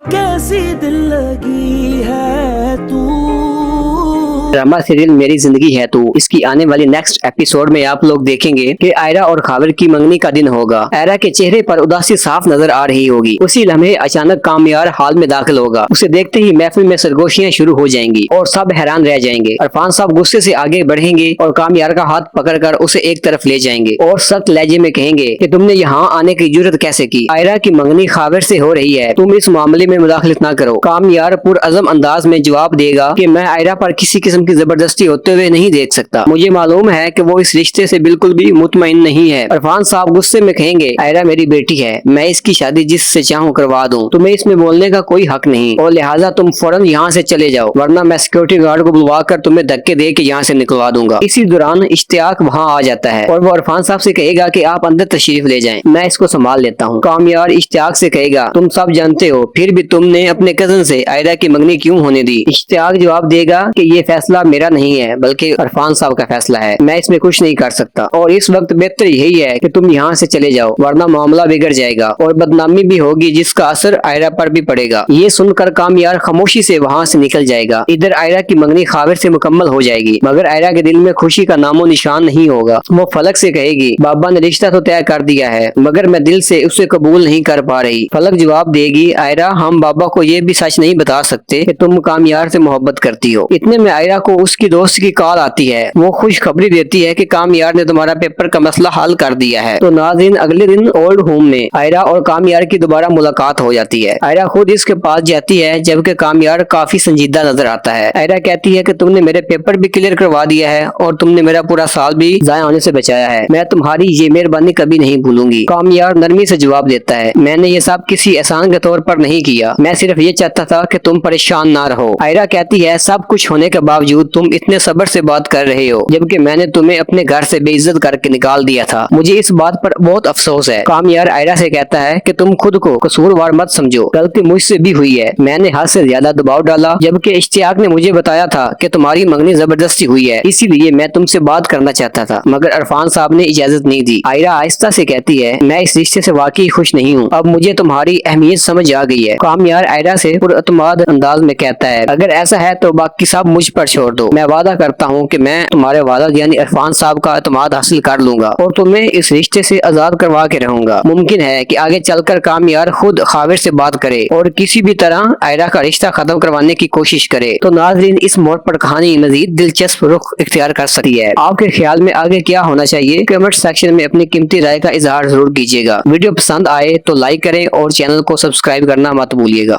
कैसी दिल लगी है तू। ड्रामा सीरियल मेरी जिंदगी है तो इसकी आने वाली नेक्स्ट एपिसोड में आप लोग देखेंगे कि आयरा और खावर की मंगनी का दिन होगा। आयरा के चेहरे पर उदासी साफ नजर आ रही होगी। उसी लम्हे अचानक कामयार हाल में दाखिल होगा। उसे देखते ही महफिल में सरगोशियां शुरू हो जाएंगी और सब हैरान रह जाएंगे। इरफान साहब गुस्से से आगे बढ़ेंगे और कामयार का हाथ पकड़कर उसे एक तरफ ले जाएंगे और सख्त लहजे में कहेंगे कि तुमने यहाँ आने की जुर्रत कैसे की। आयरा की मंगनी खावर से हो रही है, तुम इस मामले में मुदाखलत ना करो। कामयार पुरअज़म अंदाज में जवाब देगा कि मैं आयरा पर किसी किस्म की जबरदस्ती होते हुए नहीं देख सकता। मुझे मालूम है कि वो इस रिश्ते से बिल्कुल भी मुतमईन नहीं है। इरफान साहब गुस्से में कहेंगे, आयरा मेरी बेटी है, मैं इसकी शादी जिससे चाहूँ करवा दूँ, तुम्हें इसमें बोलने का कोई हक नहीं और लिहाजा तुम फौरन यहाँ से चले जाओ, वरना मैं सिक्योरिटी गार्ड को बुलवा कर तुम्हें धक्के दे के यहाँ से निकलवा दूंगा। इसी दौरान इश्तियाक वहाँ आ जाता है और वो इरफान साहब से कहेगा कि आप अंदर तशरीफ ले जाएं, मैं इसको संभाल लेता हूँ। कामयार इश्तियाक से कहेगा, तुम सब जानते हो, फिर भी तुमने अपने कजन से आयरा की मंगनी क्यों होने दी। इश्तियाक जवाब देगा कि ये फैसला मेरा नहीं है बल्कि इरफान साहब का फैसला है, मैं इसमें कुछ नहीं कर सकता और इस वक्त बेहतर यही है कि तुम यहाँ से चले जाओ, वरना मामला बिगड़ जाएगा और बदनामी भी होगी जिसका असर आयरा पर भी पड़ेगा। ये सुनकर कामयार खामोशी से वहाँ से निकल जाएगा। इधर आयरा की मंगनी खावर से मुकम्मल हो जाएगी, मगर आयरा के दिल में खुशी का नामो निशान नहीं होगा। वो फलक से कहेगी, बाबा ने रिश्ता तो तय कर दिया है मगर मैं दिल से उसे कबूल नहीं कर पा रही। फलक जवाब देगी, आयरा हम बाबा को ये भी सच नहीं बता सकते कि तुम कामयार से मोहब्बत करती हो। इतने में आयरा को उसकी दोस्त की कॉल आती है। वो खुशखबरी देती है कि कामयार ने तुम्हारा पेपर का मसला हल कर दिया है। तो नाज़रीन, अगले दिन ओल्ड होम में आयरा और कामयार की दोबारा मुलाकात हो जाती है। आयरा खुद इसके पास जाती है जबकि कामयार काफी संजीदा नजर आता है। आयरा कहती है कि तुमने मेरे पेपर भी क्लियर करवा दिया है और तुमने मेरा पूरा साल भी जाया होने से बचाया है, मैं तुम्हारी ये मेहरबानी कभी नहीं भूलूंगी। कामयार नरमी से जवाब देता है, मैंने ये सब किसी एहसान के तौर पर नहीं किया, मैं सिर्फ ये चाहता था कि तुम परेशान ना रहो। आयरा कहती है, सब कुछ होने के बावजूद तुम इतने सब्र से बात कर रहे हो जबकि मैंने तुम्हें अपने घर से बेइज्जत करके निकाल दिया था, मुझे इस बात पर बहुत अफसोस है। कामयार आयरा से कहता है कि तुम खुद को कसूरवार मत समझो, गलती मुझसे भी हुई है, मैंने हद से ज्यादा दबाव डाला, जबकि इश्तियाक ने मुझे बताया था कि तुम्हारी मंगनी जबरदस्ती हुई है, इसीलिए मैं तुमसे बात करना चाहता था मगर इरफान साहब ने इजाजत नहीं दी। आयरा आहिस्ता से कहती है, मैं इस रिश्ते से वाकई खुश नहीं हूँ, अब मुझे तुम्हारी अहमियत समझ आ गई है। कामयार आयरा से पुरअतमाद अंदाज में कहता है, अगर ऐसा है तो बाकी सब मुझ पर छोड़ दो, मैं वादा करता हूँ कि मैं तुम्हारे वालिद यानी इरफान साहब का एतमाद हासिल कर लूंगा और तुम्हें इस रिश्ते से आजाद करवा के रहूंगा। मुमकिन है कि आगे चलकर कामयार खुद खाविर से बात करे और किसी भी तरह आयरा का रिश्ता खत्म करवाने की कोशिश करे। तो नाज़रीन, इस मोड़ पर कहानी मजीद दिलचस्प रुख इख्तियार कर सकती है। आपके ख्याल में आगे क्या होना चाहिए, कमेंट सेक्शन में अपनी कीमती राय का इजहार जरूर कीजिएगा। वीडियो पसंद आए तो लाइक करें और चैनल को सब्सक्राइब करना मत भूलिएगा।